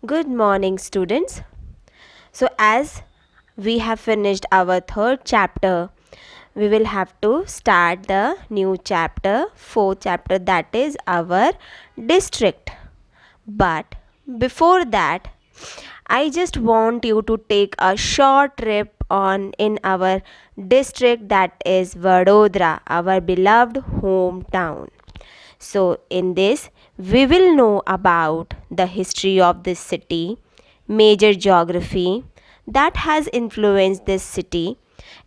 Good morning, students. As we have finished our third chapter, we will have to start the new chapter, fourth chapter, that is our district. But before that, I just want you to take a short trip on in our district, that is Vadodara, our beloved hometown. So, in this, we will know about the history of this city, major geography that has influenced this city,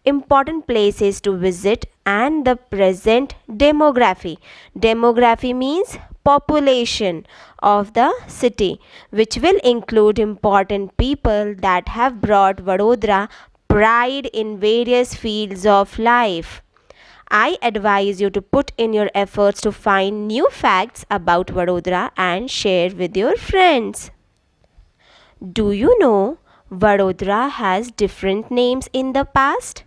important places to visit, and the present demography. Demography means population of the city, which will include important people that have brought Vadodara pride in various fields of life. I advise you to put in your efforts to find new facts about Vadodara and share with your friends. Do you know Vadodara has different names in the past?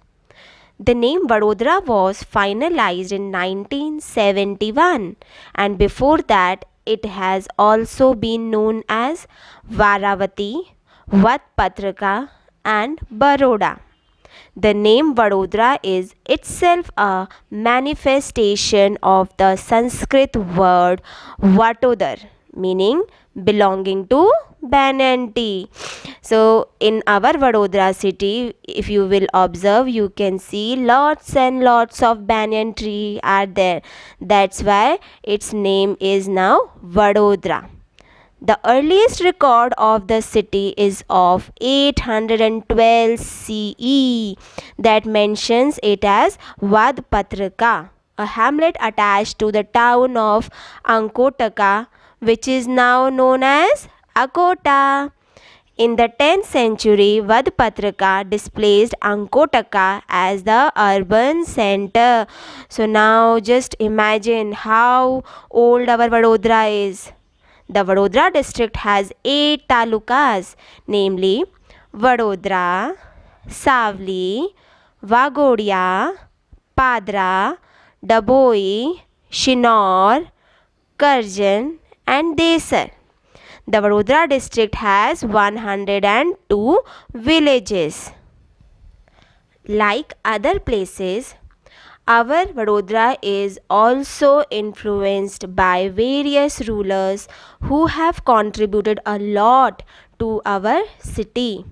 The name Vadodara was finalized in 1971, and before that it has also been known as Varavati, Vatpatraka and Baroda. The name Vadodara is itself a manifestation of the Sanskrit word Vatodar, meaning belonging to banyan tea. So, in our Vadodara city, if you will observe, you can see lots and lots of banyan tree are there. That's why its name is now Vadodara. The earliest record of the city is of 812 CE that mentions it as Vadpatraka, a hamlet attached to the town of Ankotaka, which is now known as Akota. In the 10th century, Vadpatraka displaced Ankotaka as the urban center. So now just imagine how old our Vadodara is. The Vadodara district has 8 talukas, namely Vadodara, Savli, Vagodia, Padra, Daboi, Shinnaur, Karjan, and Desar. The Vadodara district has 102 villages. Like other places, our Vadodara is also influenced by various rulers who have contributed a lot to our city.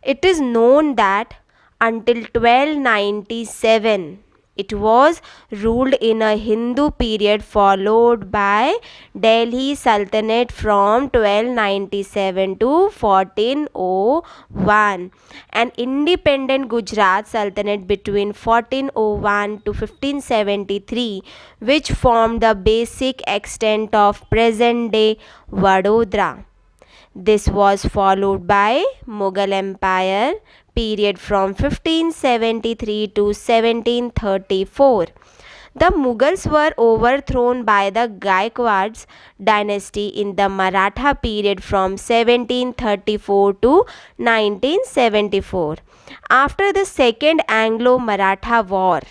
It is known that until 1297 it was ruled in a Hindu period followed by Delhi Sultanate from 1297 to 1401, an independent Gujarat Sultanate between 1401 to 1573, which formed the basic extent of present day Vadodara. This was followed by Mughal Empire period from 1573 to 1734. The Mughals were overthrown by the Gaikwads dynasty in the Maratha period from 1734 to 1974. After the Second Anglo-Maratha War,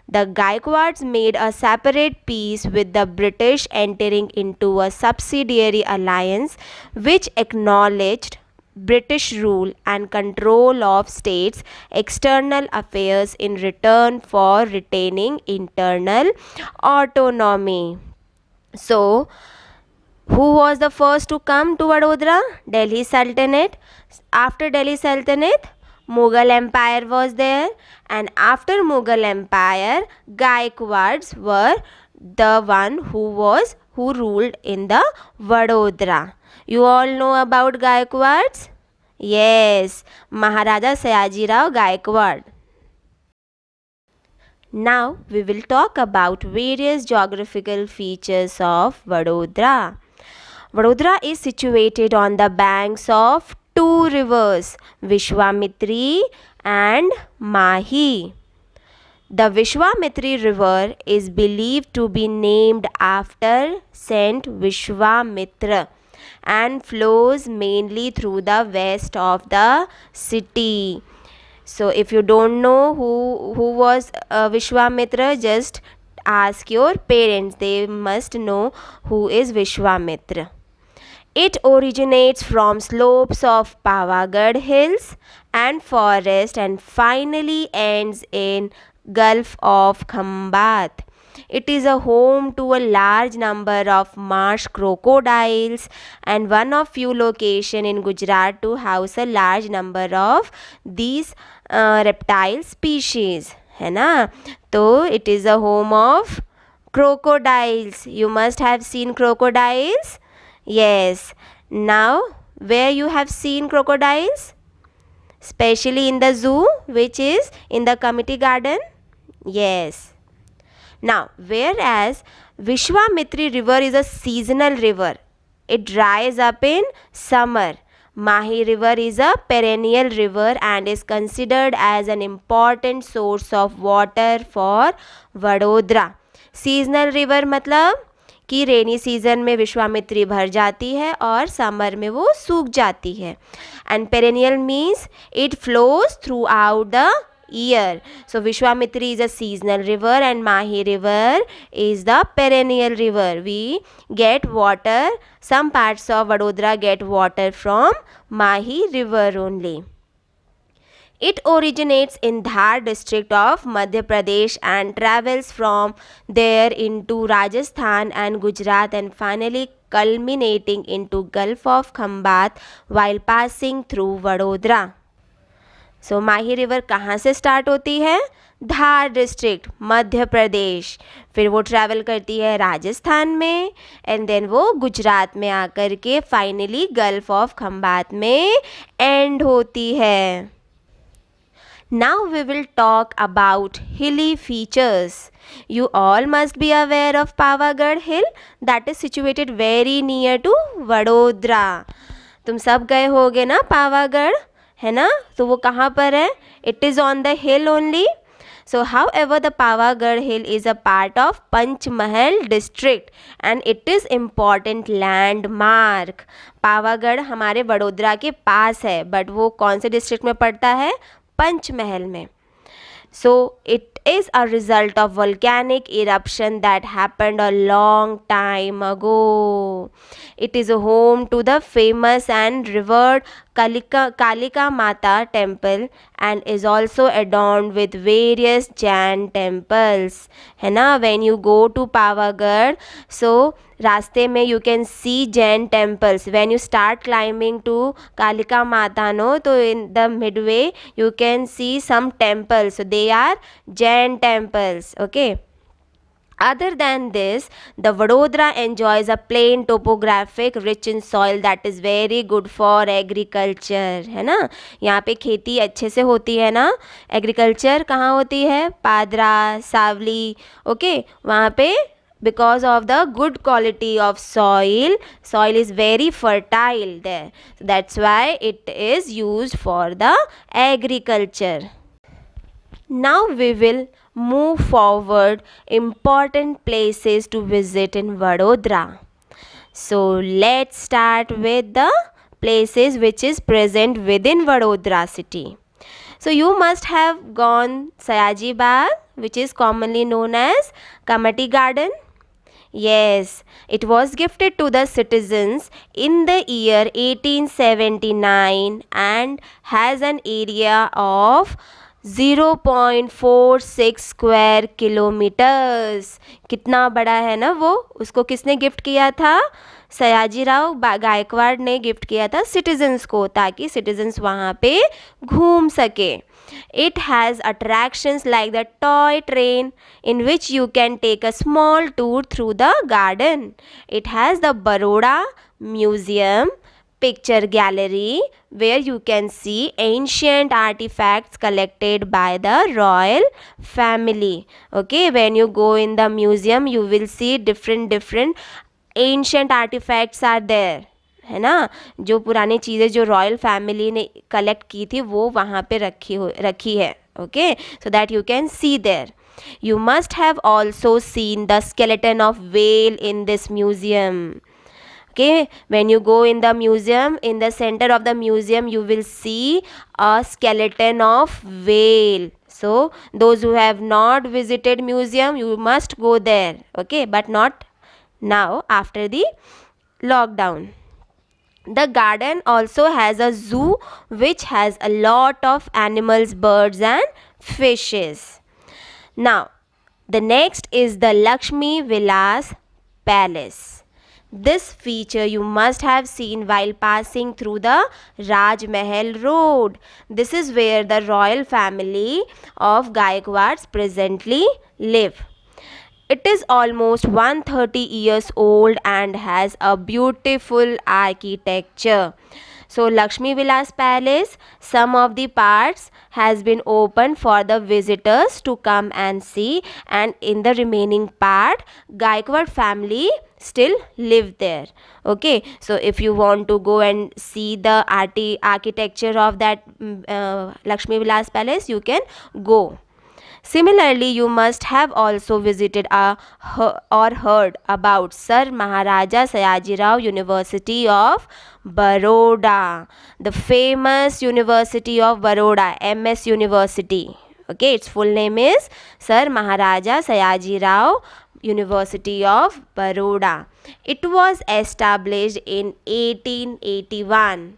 the Gaikwads made a separate peace with the British, entering into a subsidiary alliance which acknowledged British rule and control of states' external affairs in return for retaining internal autonomy. So, who was the first to come to Vadodara? Delhi Sultanate. After Delhi Sultanate, Mughal Empire was there, and after Mughal Empire, Gaikwads were the one who ruled in the Vadodara. You all know about Gaikwads? Yes, Maharaja Sayajirao Gaikwad. Now we will talk about various geographical features of Vadodara. Vadodara is situated on the banks of two rivers, Vishwamitri and Mahi. The Vishwamitri river is believed to be named after Saint Vishwamitra and flows mainly through the west of the city. So if you don't know who was Vishwamitra, just ask your parents. They must know who is Vishwamitra. It originates from slopes of Pavagadh hills and forest and finally ends in Gulf of Khambat. It is a home to a large number of marsh crocodiles and one of few locations in Gujarat to house a large number of these reptile species. है ना? तो it is a home of crocodiles. You must have seen crocodiles. Yes. Now, where you have seen crocodiles? Especially in the zoo, which is in the community garden? Yes. Now, whereas Vishwamitri river is a seasonal river. It dries up in summer. Mahi river is a perennial river and is considered as an important source of water for Vadodara. Seasonal river मतलब कि rainy season में विश्वामित्री भर जाती है और summer में वो सूख जाती है. And perennial means it flows through out the year. So Vishwamitri is a seasonal river and Mahi river is the perennial river. We get water, some parts of Vadodara get water from Mahi river only. It originates in Dhar district of Madhya Pradesh and travels from there into Rajasthan and Gujarat and finally culminating into Gulf of Khambat while passing through Vadodara. So Mahi river कहाँ से start होती है? धार district, Madhya Pradesh. फिर वो travel करती है राजस्थान में and then वो गुजरात में आकर के फाइनली गल्फ ऑफ खंबात में एंड होती है. Now we will talk about hilly features. You all must be aware of Pavagadh hill that is situated very near to Vadodara. तुम सब गए होगे ना पावागढ़, है ना? तो वो कहाँ पर है? It is on the hill only. So how ever the Pavagadh hill is a part of Panchmahal district and it is important landmark. Pavagadh हमारे वडोदरा के पास है बट वो कौन से डिस्ट्रिक्ट में पड़ता है? पंचमहल में. So it is a result of volcanic eruption that happened a long time ago. It is a home to the famous and revered Kalika Mata temple and is also adorned with various Jain temples. है ना? When you go to Pavagadh, so रास्ते में you can see Jain temples. When you start climbing to Kalika Mata, no, तो in the midway you can see some temples. So they are Jain temples. Okay. Other than this, the Vadodara enjoys a plain topographic rich in soil that is very good for agriculture. है ना? यहाँ पे खेती अच्छे से होती है ना. एग्रीकल्चर कहाँ होती है? पादरा, सावली. ओके, वहाँ पे because of the good quality of soil is very fertile there. So that's why it is used for the agriculture. Now we will move forward important places to visit in Vadodara. So let's start with the places which is present within Vadodara city. So you must have gone Sayaji Bagh, which is commonly known as Kamati Garden. Yes, it was gifted to the citizens in the year 1879 and has an area of 0.46 square kilometres. कितना बड़ा है ना वो. उसको किसने gift किया था? सयाजी राव गायकवाड़ ने गिफ्ट किया था सिटीजन्स को ताकि सिटीजन्स वहाँ पे घूम सके. It has attractions like the toy train in which you can take a small tour through the garden. It has the Baroda Museum, picture gallery where you can see ancient artifacts collected by the royal family. Okay, when you go in the museum you will see different ancient artifacts are there. है ना? जो पुरानी चीज़ें जो royal family ने collect की थी वो वहाँ पे रखी है. Okay, so that you can see there. You must have also seen the skeleton of whale in this museum. Okay, when you go in the museum, in the center of the museum you will see a skeleton of whale. So those who have not visited museum, you must go there. Okay, but not now after the lockdown. The garden also has a zoo which has a lot of animals, birds, and fishes. Now, the next is the Lakshmi Vilas Palace. This feature you must have seen while passing through the Raj Mahal Road. This is where the royal family of Gaikwads presently live. It is almost 130 years old and has a beautiful architecture. So Lakshmi Vilas Palace, some of the parts has been opened for the visitors to come and see, and in the remaining part Gaikwad family still live there. Okay, so if you want to go and see the architecture of that Lakshmi Vilas Palace, you can go. Similarly, you must have also visited or heard about Sir Maharaja Sayajirao University of Baroda, the famous University of Baroda, MS University. Okay, its full name is Sir Maharaja Sayajirao University of Baroda. It was established in 1881.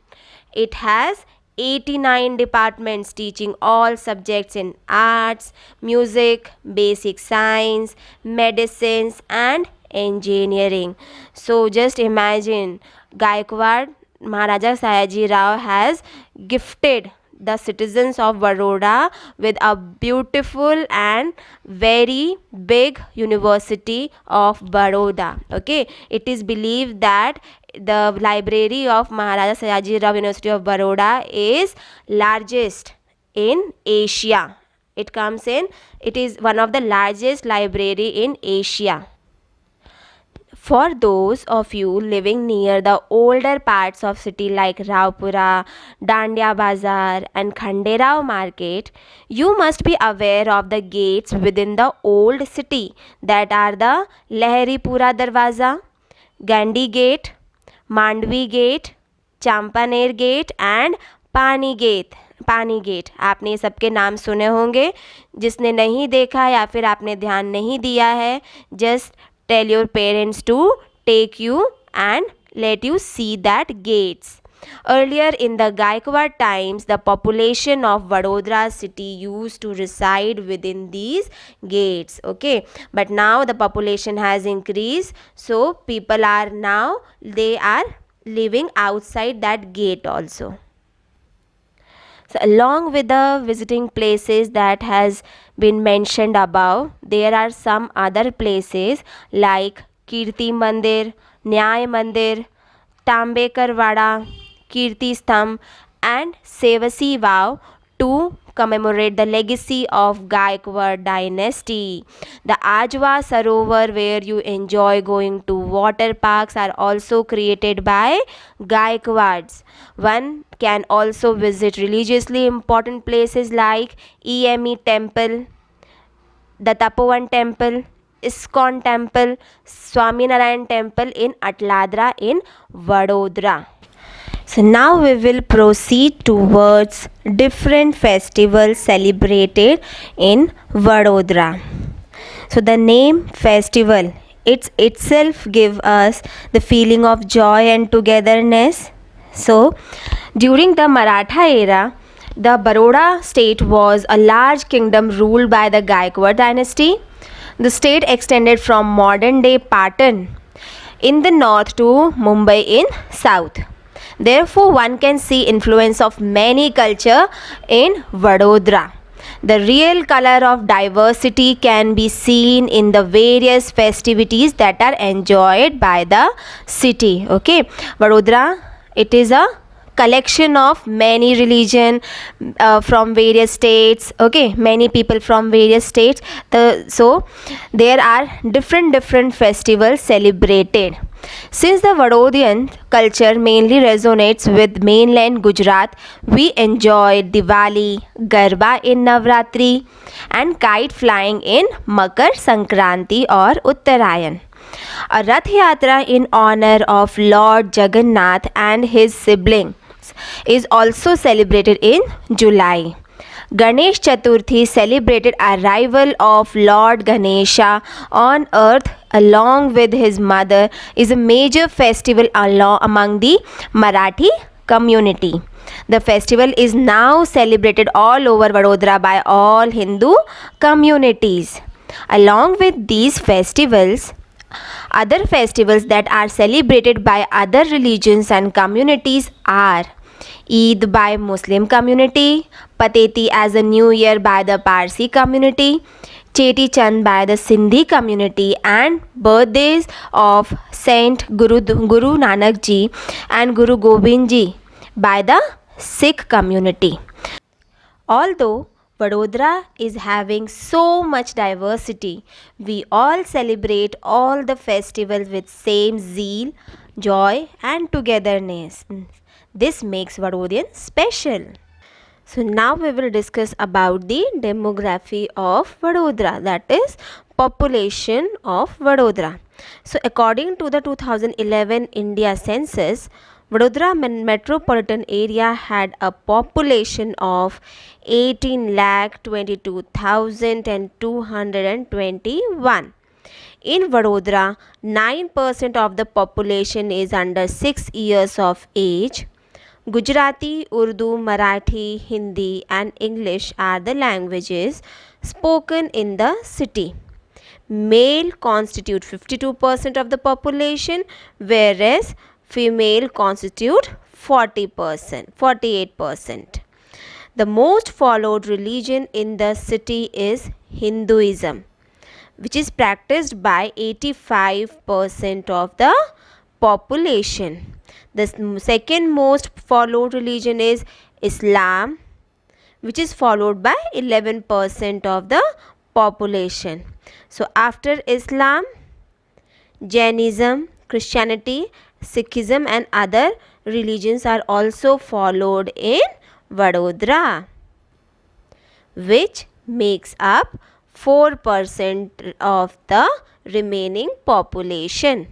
It has 89 departments teaching all subjects in arts, music, basic science, medicines, and engineering. So just imagine, Gaikwad Maharaja Sayaji Rao has gifted the citizens of Baroda with a beautiful and very big University of Baroda. Okay, it is believed that the library of Maharaja Sayaji Rao University of Baroda is largest in Asia. It is one of the largest library in Asia. For those of you living near the older parts of city like Raupura, Dandiya Bazar and Khanderao market, you must be aware of the gates within the old city, that are the Laharipura Darwaza, Gandhi Gate, Mandvi Gate, Champaner Gate and पानी gate. पानी gate, आपने ये सबके नाम सुने होंगे. जिसने नहीं देखा या फिर आपने ध्यान नहीं दिया है, just tell your parents to take you and let you see that gates. Earlier in the Gaikwad times, the population of Vadodara city used to reside within these gates. Okay, but now the population has increased, so they are living outside that gate also. So along with the visiting places that has been mentioned above, there are some other places like Kirti Mandir, Nyay Mandir, Tambekar Vada, Kirti Sthamb and Sevasi Vav to commemorate the legacy of Gaikwad dynasty. The Ajwa Sarovar, where you enjoy going to water parks, are also created by Gaikwads. One can also visit religiously important places like EME temple, the Tapovan temple, ISKCON temple, Swaminarayan temple in Atladra in Vadodara. So now we will proceed towards different festivals celebrated in Vadodara. So the name festival, it itself give us the feeling of joy and togetherness. So during the Maratha era, the Baroda state was a large kingdom ruled by the Gaikwad dynasty. The state extended from modern day Patan in the north to Mumbai in south. Therefore, one can see influence of many culture in Vadodara. The real color of diversity can be seen in the various festivities that are enjoyed by the city. Okay, Vadodara, it is a collection of many religion from various states. Okay, many people from various states. So there are different festivals celebrated. Since the Vadodian culture mainly resonates with mainland Gujarat, we enjoy Diwali, Garba in Navratri and kite flying in Makar Sankranti or Uttarayan. A Rath Yatra in honor of Lord Jagannath and his siblings is also celebrated in July. Ganesh Chaturthi celebrated arrival of Lord Ganesha on earth along with his mother is a major festival among the Marathi community. The festival is now celebrated all over Vadodara by all Hindu communities. Along with these festivals, other festivals that are celebrated by other religions and communities are Eid by Muslim community, Pateti as a New Year by the Parsi community, Cheti Chand by the Sindhi community, and birthdays of Saint Guru Nanak Ji and Guru Gobind Ji by the Sikh community. Although Vadodara is having so much diversity, we all celebrate all the festivals with same zeal, joy and togetherness. This makes Vadodian special. So now we will discuss about the demography of Vadodara, that is population of Vadodara. So according to the 2011 India census, Vadodara metropolitan area had a population of 18,22,221. In Vadodara, 9% of the population is under 6 years of age. Gujarati, Urdu, Marathi, Hindi and English are the languages spoken in the city. Male constitute 52% of the population, whereas female constitute 48%. The most followed religion in the city is Hinduism, which is practiced by 85% of the population. The second most followed religion is Islam, which is followed by 11% of the population. So after Islam, Jainism, Christianity, Sikhism and other religions are also followed in Vadodara, which makes up 4% of the remaining population.